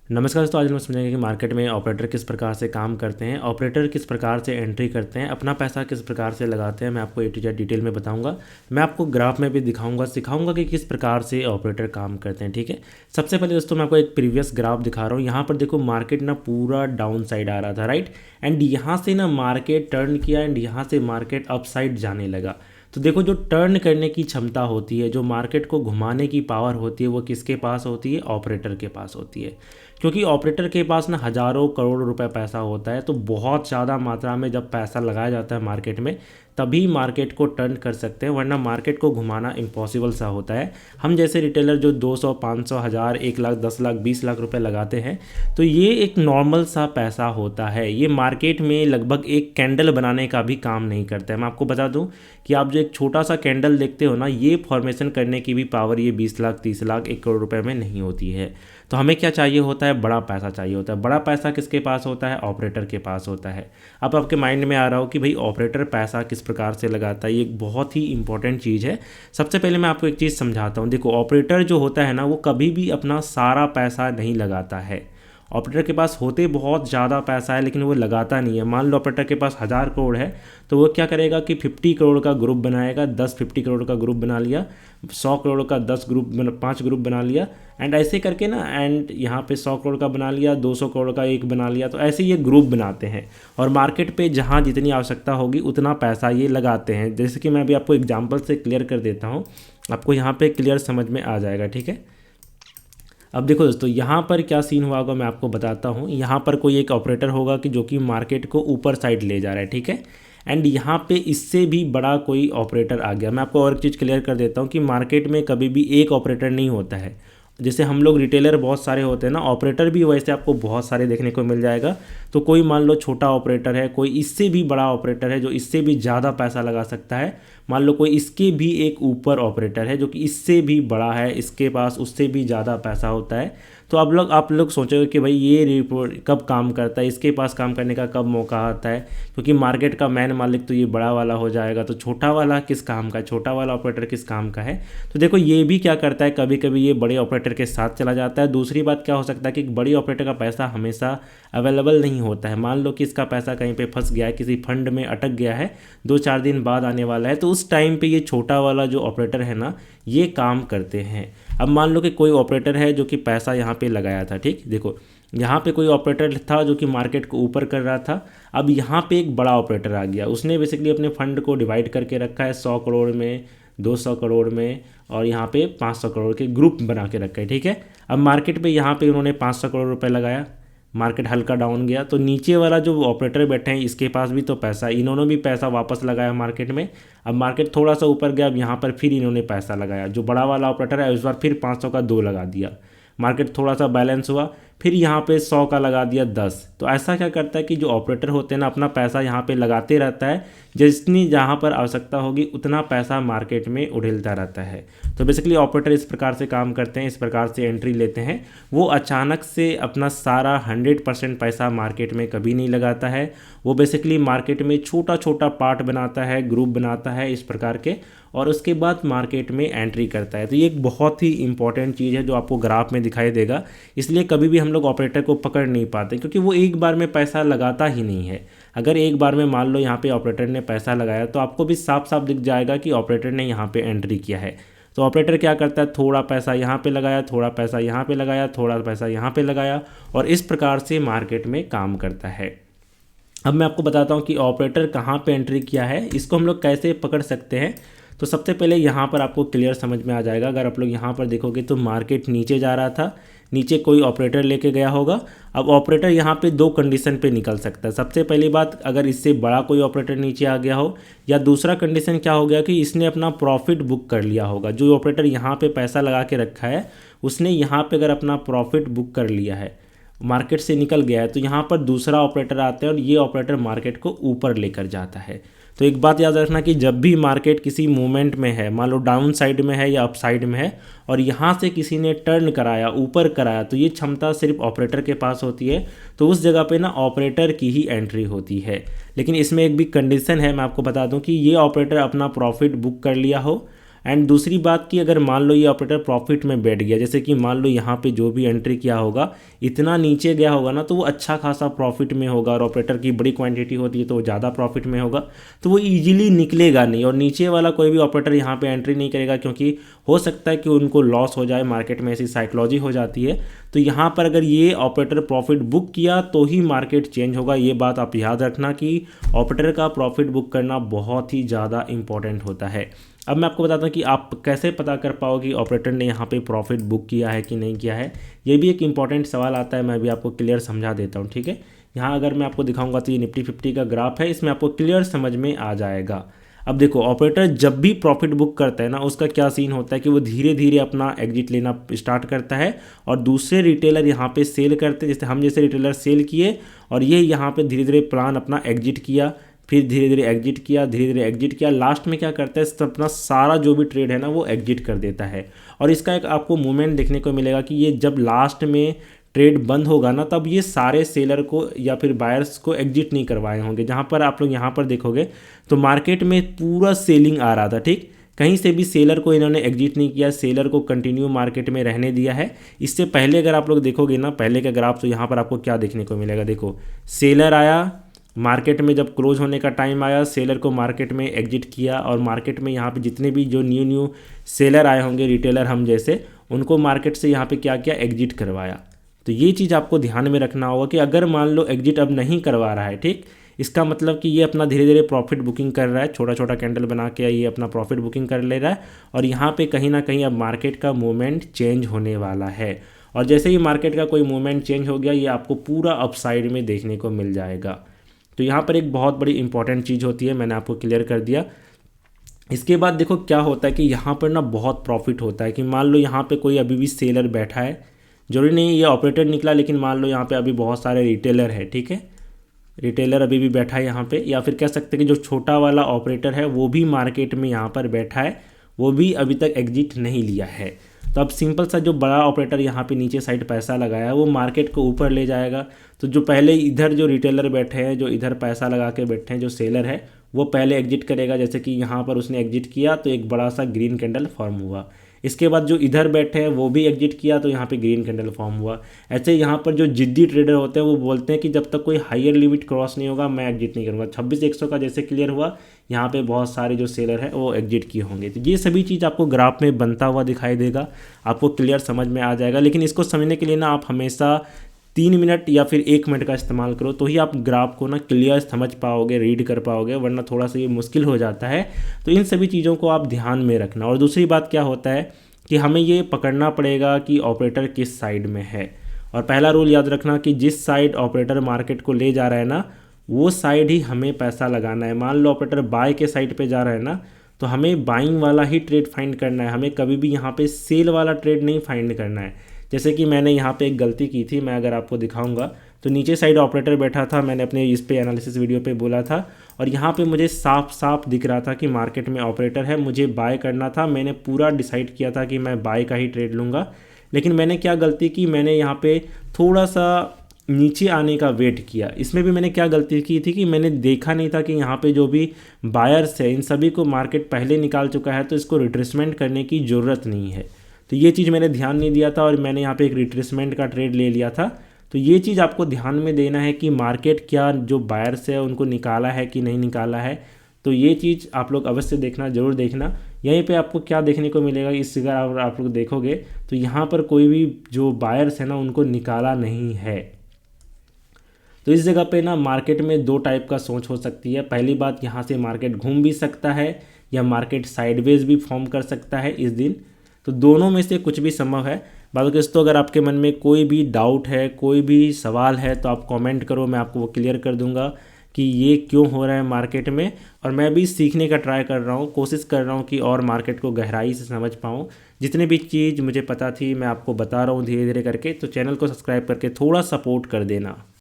नमस्कार दोस्तों, आज हम समझेंगे कि मार्केट में ऑपरेटर किस प्रकार से काम करते हैं, ऑपरेटर किस प्रकार से एंट्री करते हैं, अपना पैसा किस प्रकार से लगाते हैं। मैं आपको ए टू जेड डिटेल में बताऊंगा। मैं आपको ग्राफ में भी दिखाऊंगा, सिखाऊंगा कि किस प्रकार से ऑपरेटर काम करते हैं। ठीक है, सबसे पहले दोस्तों मैं आपको एक प्रीवियस ग्राफ दिखा रहा हूँ। यहाँ पर देखो मार्केट ना पूरा डाउन साइड आ रहा था, राइट। एंड यहाँ से ना मार्केट टर्न किया एंड यहाँ से मार्केट अप साइड जाने लगा। तो देखो, जो टर्न करने की क्षमता होती है, जो मार्केट को घुमाने की पावर होती है, वो किसके पास होती है? ऑपरेटर के पास होती है। क्योंकि ऑपरेटर के पास ना हज़ारों करोड़ रुपए पैसा होता है, तो बहुत ज़्यादा मात्रा में जब पैसा लगाया जाता है मार्केट में, तभी मार्केट को टर्न कर सकते हैं, वरना मार्केट को घुमाना इम्पॉसिबल सा होता है। हम जैसे रिटेलर जो 200, 500, 1000, 1 लाख, 10 लाख, 20 लाख रुपए लगाते हैं, तो ये एक नॉर्मल सा पैसा होता है। ये मार्केट में लगभग एक कैंडल बनाने का भी काम नहीं करता है। मैं आपको बता दूं कि आप जो एक छोटा सा कैंडल देखते हो ना, ये फॉर्मेशन करने की भी पावर ये 20 लाख, 30 लाख, 1 करोड़ रुपए में नहीं होती है। तो हमें क्या चाहिए होता है? बड़ा पैसा चाहिए होता है। बड़ा पैसा किसके पास होता है? ऑपरेटर के पास होता है। अब आपके माइंड में आ रहा हो कि भाई ऑपरेटर पैसा किस प्रकार से लगाता है। ये एक बहुत ही इंपॉर्टेंट चीज़ है। सबसे पहले मैं आपको एक चीज़ समझाता हूँ। देखो, ऑपरेटर जो होता है ना, वो कभी भी अपना सारा पैसा नहीं लगाता है। ऑपरेटर के पास होते बहुत ज़्यादा पैसा है, लेकिन वो लगाता नहीं है। मान लो ऑपरेटर के पास 1000 करोड़ है, तो वो क्या करेगा कि 50 करोड़ का ग्रुप बनाएगा। 50 करोड़ का ग्रुप बना लिया, 100 करोड़ का 5 ग्रुप बना लिया, एंड ऐसे करके ना, एंड यहाँ पे 100 करोड़ का बना लिया, 200 करोड़ का एक बना लिया। तो ऐसे ये ग्रुप बनाते हैं और मार्केट पे जहाँ जितनी आवश्यकता होगी उतना पैसा ये लगाते हैं। जैसे कि मैं अभी आपको एग्जांपल से क्लियर कर देता हूँ, आपको यहाँ पे क्लियर समझ में आ जाएगा। ठीक है, अब देखो दोस्तों, यहाँ पर क्या सीन हुआ होगा मैं आपको बताता हूँ। यहाँ पर कोई एक ऑपरेटर होगा कि जो कि मार्केट को ऊपर साइड ले जा रहा है, ठीक है। एंड यहाँ पे इससे भी बड़ा कोई ऑपरेटर आ गया। मैं आपको और एक चीज़ क्लियर कर देता हूँ कि मार्केट में कभी भी एक ऑपरेटर नहीं होता है। जैसे हम लोग रिटेलर बहुत सारे होते हैं ना, ऑपरेटर भी वैसे आपको बहुत सारे देखने को मिल जाएगा। तो कोई मान लो छोटा ऑपरेटर है, कोई इससे भी बड़ा ऑपरेटर है जो इससे भी ज़्यादा पैसा लगा सकता है। मान लो कोई इसके भी एक ऊपर ऑपरेटर है जो कि इससे भी बड़ा है, इसके पास उससे भी ज़्यादा पैसा होता है। तो अब आप लोग सोचोगे कि भाई ये रिपोर्ट कब काम करता है, इसके पास काम करने का कब मौका आता है, क्योंकि मार्केट का मैन मालिक तो ये बड़ा वाला हो जाएगा। तो छोटा वाला किस काम का है? छोटा वाला ऑपरेटर किस काम का है? तो देखो, ये भी क्या करता है, कभी कभी ये बड़े ऑपरेटर के साथ चला जाता है। दूसरी बात क्या हो सकता है कि बड़ी ऑपरेटर का पैसा हमेशा अवेलेबल नहीं होता है। मान लो कि इसका पैसा कहीं पे फंस गया है, किसी फंड में अटक गया है, 2-4 दिन बाद आने वाला है, तो उस टाइम पे ये छोटा वाला जो ऑपरेटर है ना, ये काम करते हैं। अब मान लो कि कोई ऑपरेटर है जो कि पैसा यहाँ पे लगाया था, ठीक। देखो, यहाँ पे कोई ऑपरेटर था जो कि मार्केट को ऊपर कर रहा था। अब यहाँ पे एक बड़ा ऑपरेटर आ गया, उसने बेसिकली अपने फंड को डिवाइड करके रखा है 100 करोड़ में, 200 करोड़ में, और यहाँ पे 500 करोड़ के ग्रुप बना के रखा है, ठीक है। अब मार्केट पे यहाँ पे उन्होंने 500 करोड़ रुपए लगाया, मार्केट हल्का डाउन गया, तो नीचे वाला जो ऑपरेटर बैठे हैं इसके पास भी तो पैसा, इन्होंने भी पैसा वापस लगाया मार्केट में। अब मार्केट थोड़ा सा ऊपर गया, अब यहाँ पर फिर इन्होंने पैसा लगाया। जो बड़ा वाला ऑपरेटर है उस बार फिर 500 का 2 लगा दिया, मार्केट थोड़ा सा बैलेंस हुआ, फिर यहाँ पे 100 का लगा दिया 10। तो ऐसा क्या करता है कि जो ऑपरेटर होते हैं ना, अपना पैसा यहाँ पे लगाते रहता है, जितनी जहाँ पर आवश्यकता होगी उतना पैसा मार्केट में उड़ेलता रहता है। तो बेसिकली ऑपरेटर इस प्रकार से काम करते हैं, इस प्रकार से एंट्री लेते हैं। वो अचानक से अपना सारा 100% पैसा मार्केट में कभी नहीं लगाता है। वो बेसिकली मार्केट में छोटा छोटा पार्ट बनाता है, ग्रुप बनाता है इस प्रकार के, और उसके बाद मार्केट में एंट्री करता है। तो ये एक बहुत ही इंपॉर्टेंट चीज़ है जो आपको ग्राफ में दिखाई देगा। इसलिए कभी भी हम लोग ऑपरेटर को पकड़ नहीं पाते, क्योंकि वो एक बार में पैसा लगाता ही नहीं है। अगर एक बार में मान लो यहाँ पे ऑपरेटर ने पैसा लगाया, तो आपको भी साफ साफ दिख जाएगा कि ऑपरेटर ने यहाँ पे एंट्री किया है। तो ऑपरेटर क्या करता है, थोड़ा पैसा यहाँ पे लगाया, थोड़ा पैसा यहाँ पे लगाया, थोड़ा पैसा यहाँ पे लगाया, और इस प्रकार से मार्केट में काम करता है। अब मैं आपको बताता हूँ कि ऑपरेटर कहाँ पे एंट्री किया है, इसको हम लोग कैसे पकड़ सकते हैं। तो सबसे पहले यहाँ पर आपको क्लियर समझ में आ जाएगा। अगर आप लोग यहाँ पर देखोगे तो मार्केट नीचे जा रहा था, नीचे कोई ऑपरेटर लेके गया होगा। अब ऑपरेटर यहाँ पे 2 कंडीशन पे निकल सकता है। सबसे पहली बात, अगर इससे बड़ा कोई ऑपरेटर नीचे आ गया हो, या दूसरा कंडीशन क्या हो गया कि इसने अपना प्रॉफिट बुक कर लिया होगा। जो ऑपरेटर यहाँ पे पैसा लगा के रखा है, उसने यहाँ पे अगर अपना प्रॉफिट बुक कर लिया है, मार्केट से निकल गया है, तो यहाँ पर दूसरा ऑपरेटर आता है और ये ऑपरेटर मार्केट को ऊपर लेकर जाता है। तो एक बात याद रखना कि जब भी मार्केट किसी मूवमेंट में है, मान लो डाउन साइड में है या अप साइड में है, और यहाँ से किसी ने टर्न कराया, ऊपर कराया, तो ये क्षमता सिर्फ ऑपरेटर के पास होती है। तो उस जगह पे ना ऑपरेटर की ही एंट्री होती है। लेकिन इसमें एक भी कंडीशन है, मैं आपको बता दूं कि ये ऑपरेटर अपना प्रॉफिट बुक कर लिया हो, एंड दूसरी बात कि अगर मान लो ये ऑपरेटर प्रॉफिट में बैठ गया, जैसे कि मान लो यहाँ पे जो भी एंट्री किया होगा इतना नीचे गया होगा ना, तो वो अच्छा खासा प्रॉफिट में होगा, और ऑपरेटर की बड़ी क्वांटिटी होती है तो वो ज़्यादा प्रॉफिट में होगा, तो वो ईजिली निकलेगा नहीं। और नीचे वाला कोई भी ऑपरेटर यहाँ पे एंट्री नहीं करेगा, क्योंकि हो सकता है कि उनको लॉस हो जाए, मार्केट में ऐसी साइकोलॉजी हो जाती है। तो यहाँ पर अगर ये ऑपरेटर प्रॉफिट बुक किया तो ही मार्केट चेंज होगा। ये बात आप याद रखना कि ऑपरेटर का प्रॉफिट बुक करना बहुत ही ज़्यादा इंपॉर्टेंट होता है। अब मैं आपको बताता हूँ कि आप कैसे पता कर पाओगे कि ऑपरेटर ने यहाँ पे प्रॉफिट बुक किया है कि नहीं किया है। ये भी एक इंपॉर्टेंट सवाल आता है, मैं भी आपको क्लियर समझा देता हूँ, ठीक है। यहाँ अगर मैं आपको दिखाऊंगा तो ये निफ्टी 50 का ग्राफ है, इसमें आपको क्लियर समझ में आ जाएगा। अब देखो, ऑपरेटर जब भी प्रॉफिट बुक करता है ना, उसका क्या सीन होता है कि वो धीरे धीरे अपना एग्जिट लेना स्टार्ट करता है, और दूसरे रिटेलर यहाँ पे सेल करते हैं। जैसे हम जैसे रिटेलर सेल किए और ये यहाँ पे धीरे धीरे प्लान अपना एग्जिट किया, फिर धीरे धीरे एग्जिट किया, धीरे धीरे एग्जिट किया, लास्ट में क्या करता है, अपना सारा जो भी ट्रेड है ना वो एग्जिट कर देता है। और इसका एक आपको मूवमेंट देखने को मिलेगा कि ये जब लास्ट में ट्रेड बंद होगा ना, तब ये सारे सेलर को या फिर बायर्स को एग्जिट नहीं करवाए होंगे। जहाँ पर आप लोग यहाँ पर देखोगे तो मार्केट में पूरा सेलिंग आ रहा था, ठीक, कहीं से भी सेलर को इन्होंने एग्जिट नहीं किया, सेलर को कंटिन्यू मार्केट में रहने दिया है। इससे पहले अगर आप लोग देखोगे ना पहले का ग्राफ, तो यहाँ पर आपको क्या देखने को मिलेगा, देखो सेलर आया मार्केट में, जब क्लोज होने का टाइम आया सेलर को मार्केट में एग्जिट किया, और मार्केट में यहाँ पे जितने भी जो न्यू सेलर आए होंगे रिटेलर हम जैसे, उनको मार्केट से यहाँ पे क्या किया, एग्जिट करवाया। तो ये चीज़ आपको ध्यान में रखना होगा कि अगर मान लो एग्जिट अब नहीं करवा रहा है, ठीक, इसका मतलब कि ये अपना धीरे धीरे प्रॉफिट बुकिंग कर रहा है, छोटा छोटा कैंडल बना के ये अपना प्रॉफिट बुकिंग कर ले रहा है, और यहाँ पे कहीं ना कहीं अब मार्केट का मूवमेंट चेंज होने वाला है। और जैसे ही मार्केट का कोई मूवमेंट चेंज हो गया, ये आपको पूरा अपसाइड में देखने को मिल जाएगा। तो यहाँ पर एक बहुत बड़ी इंपॉर्टेंट चीज़ होती है, मैंने आपको क्लियर कर दिया। इसके बाद देखो क्या होता है कि यहाँ पर ना बहुत प्रॉफिट होता है कि मान लो यहाँ पे कोई अभी भी सेलर बैठा है, जरूरी नहीं ये ऑपरेटर निकला, लेकिन मान लो यहाँ पे अभी बहुत सारे रिटेलर है, ठीक है, रिटेलर अभी भी बैठा है यहाँ पे, या फिर कह सकते हैं कि जो छोटा वाला ऑपरेटर है वो भी मार्केट में यहाँ पर बैठा है, वो भी अभी तक एग्जिट नहीं लिया है। तो अब सिंपल सा जो बड़ा ऑपरेटर यहाँ पे नीचे साइड पैसा लगाया है वो मार्केट को ऊपर ले जाएगा। तो जो पहले इधर जो रिटेलर बैठे हैं, जो इधर पैसा लगा के बैठे हैं, जो सेलर है वो पहले एग्जिट करेगा। जैसे कि यहाँ पर उसने एग्जिट किया तो एक बड़ा सा ग्रीन कैंडल फॉर्म हुआ, इसके बाद जो इधर बैठे हैं वो भी एग्जिट किया तो यहाँ पे ग्रीन कैंडल फॉर्म हुआ। ऐसे यहाँ पर जो जिद्दी ट्रेडर होते हैं वो बोलते हैं कि जब तक कोई हायर लिमिट क्रॉस नहीं होगा मैं एग्जिट नहीं करूँगा। 26,100 का जैसे क्लियर हुआ, यहाँ पे बहुत सारे जो सेलर है वो एग्जिट किए होंगे। तो ये सभी चीज़ आपको ग्राफ में बनता हुआ दिखाई देगा, आपको क्लियर समझ में आ जाएगा। लेकिन इसको समझने के लिए ना आप हमेशा 3 मिनट या फिर 1 मिनट का इस्तेमाल करो, तो ही आप ग्राफ को ना क्लियर समझ पाओगे, रीड कर पाओगे, वरना थोड़ा सा ये मुश्किल हो जाता है। तो इन सभी चीज़ों को आप ध्यान में रखना। और दूसरी बात क्या होता है कि हमें ये पकड़ना पड़ेगा कि ऑपरेटर किस साइड में है। और पहला रूल याद रखना कि जिस साइड ऑपरेटर मार्केट को ले जा रहा है ना, वो साइड ही हमें पैसा लगाना है। मान लो ऑपरेटर बाय के साइड पे जा रहा है ना, तो हमें बाइंग वाला ही ट्रेड फाइंड करना है, हमें कभी भी यहाँ पे सेल वाला ट्रेड नहीं फाइंड करना है। जैसे कि मैंने यहाँ पे एक गलती की थी, मैं अगर आपको दिखाऊंगा तो नीचे साइड ऑपरेटर बैठा था, मैंने अपने इस पे एनालिसिस वीडियो पे बोला था, और यहाँ पे मुझे साफ साफ दिख रहा था कि मार्केट में ऑपरेटर है, मुझे बाय करना था। मैंने पूरा डिसाइड किया था कि मैं बाय का ही ट्रेड लूँगा। लेकिन मैंने क्या गलती की, मैंने यहाँ पे थोड़ा सा नीचे आने का वेट किया। इसमें भी मैंने क्या गलती की थी कि मैंने देखा नहीं था कि यहाँ पे जो भी बायर्स है इन सभी को मार्केट पहले निकाल चुका है, तो इसको रिट्रेसमेंट करने की ज़रूरत नहीं है। तो ये चीज़ मैंने ध्यान नहीं दिया था और मैंने यहाँ पे एक रिट्रेसमेंट का ट्रेड ले लिया था। तो ये चीज़ आपको ध्यान में देना है कि मार्केट क्या जो बायर्स है उनको निकाला है कि नहीं निकाला है। तो ये चीज़ आप लोग अवश्य देखना, ज़रूर देखना। यहीं पे आपको क्या देखने को मिलेगा, इस जगह आप लोग देखोगे तो यहाँ पर कोई भी जो बायर्स है ना उनको निकाला नहीं है। तो इस जगह पे ना मार्केट में 2 टाइप का सोच हो सकती है। पहली बात, यहाँ से मार्केट घूम भी सकता है या मार्केट साइडवेज भी फॉर्म कर सकता है इस दिन। तो दोनों में से कुछ भी संभव है। बाकी दोस्तों अगर आपके मन में कोई भी डाउट है, कोई भी सवाल है, तो आप कमेंट करो, मैं आपको वो क्लियर कर दूंगा कि ये क्यों हो रहा है मार्केट में। और मैं भी सीखने का ट्राई कर रहा हूँ, कोशिश कर रहा हूँ कि और मार्केट को गहराई से समझ पाऊँ। जितने भी चीज़ मुझे पता थी मैं आपको बता रहा हूँ धीरे धीरे करके। तो चैनल को सब्सक्राइब करके थोड़ा सपोर्ट कर देना।